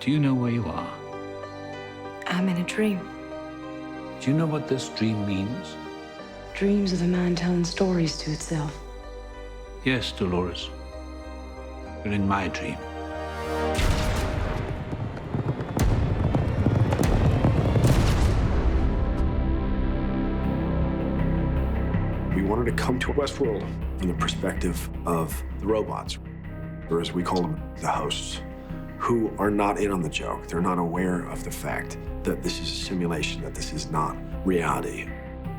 Do you know where you are? I'm in a dream. Do you know what this dream means? Dreams of a man telling stories to itself. Yes, Dolores. You're in my dream. We wanted to come to Westworld from the perspective of the robots, or as we call them, the hosts, who are not in on the joke. They're not aware of the fact that this is a simulation, that this is not reality.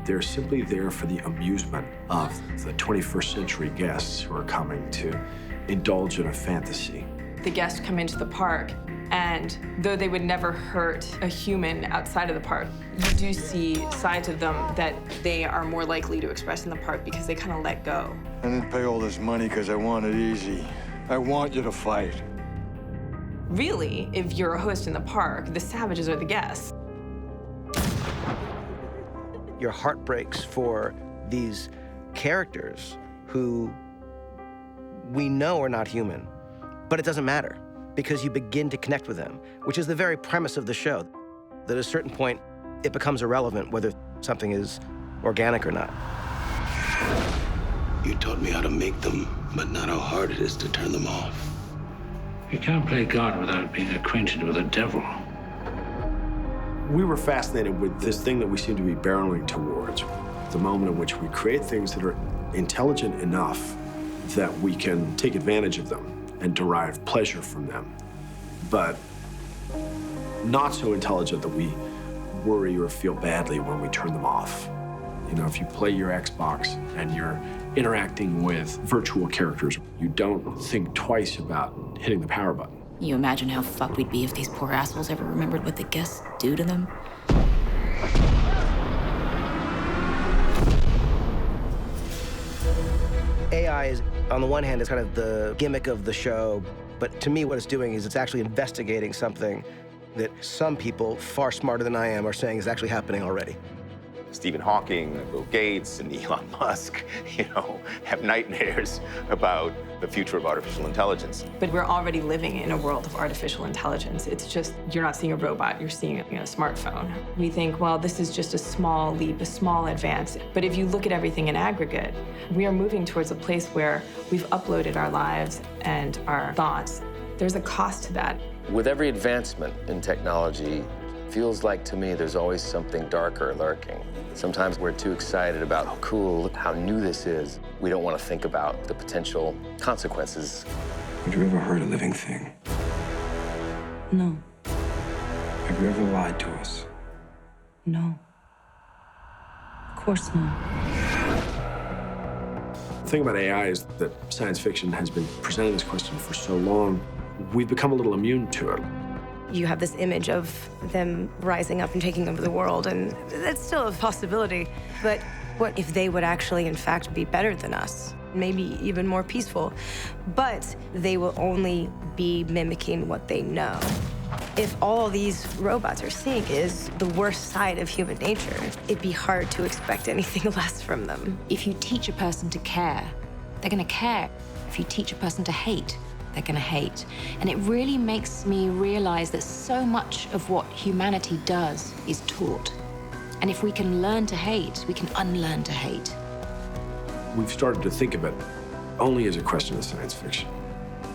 They're simply there for the amusement of the 21st century guests who are coming to indulge in a fantasy. The guests come into the park, and though they would never hurt a human outside of the park, you do see sides of them that they are more likely to express in the park because they kind of let go. I didn't pay all this money because I want it easy. I want you to fight. Really, if you're a host in the park, the savages are the guests. Your heart breaks for these characters who we know are not human, but it doesn't matter because you begin to connect with them, which is the very premise of the show, that at a certain point, it becomes irrelevant whether something is organic or not. You taught me how to make them, but not how hard it is to turn them off. You can't play God without being acquainted with the devil. We were fascinated with this thing that we seem to be barreling towards, the moment in which we create things that are intelligent enough that we can take advantage of them and derive pleasure from them, but not so intelligent that we worry or feel badly when we turn them off. You know, if you play your Xbox and you're interacting with virtual characters, you don't think twice about hitting the power button. You imagine how fucked we'd be if these poor assholes ever remembered what the guests do to them? AI is, on the one hand, is kind of the gimmick of the show, but to me, what it's doing is it's actually investigating something that some people, far smarter than I am, are saying is actually happening already. Stephen Hawking, Bill Gates, and Elon Musk, have nightmares about the future of artificial intelligence. But we're already living in a world of artificial intelligence. It's just, you're not seeing a robot, you're seeing a smartphone. We think, well, this is just a small leap, a small advance. But if you look at everything in aggregate, we are moving towards a place where we've uploaded our lives and our thoughts. There's a cost to that. With every advancement in technology, feels like to me there's always something darker lurking. Sometimes we're too excited about, oh, cool, look how new this is. We don't want to think about the potential consequences. Have you ever heard a living thing? No. Have you ever lied to us? No. Of course not. The thing about AI is that science fiction has been presenting this question for so long, we've become a little immune to it. You have this image of them rising up and taking over the world, and that's still a possibility. But what if they would actually, in fact, be better than us? Maybe even more peaceful. But they will only be mimicking what they know. If all these robots are seeing is the worst side of human nature, it'd be hard to expect anything less from them. If you teach a person to care, they're gonna care. If you teach a person to hate, they're gonna hate. And it really makes me realize that so much of what humanity does is taught. And if we can learn to hate, we can unlearn to hate. We've started to think of it only as a question of science fiction.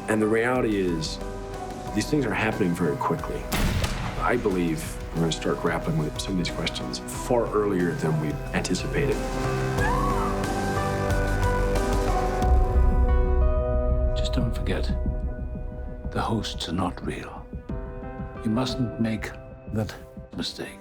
And the reality is, these things are happening very quickly. I believe we're going to start grappling with some of these questions far earlier than we anticipated. Just don't forget, the hosts are not real. You mustn't make that mistake.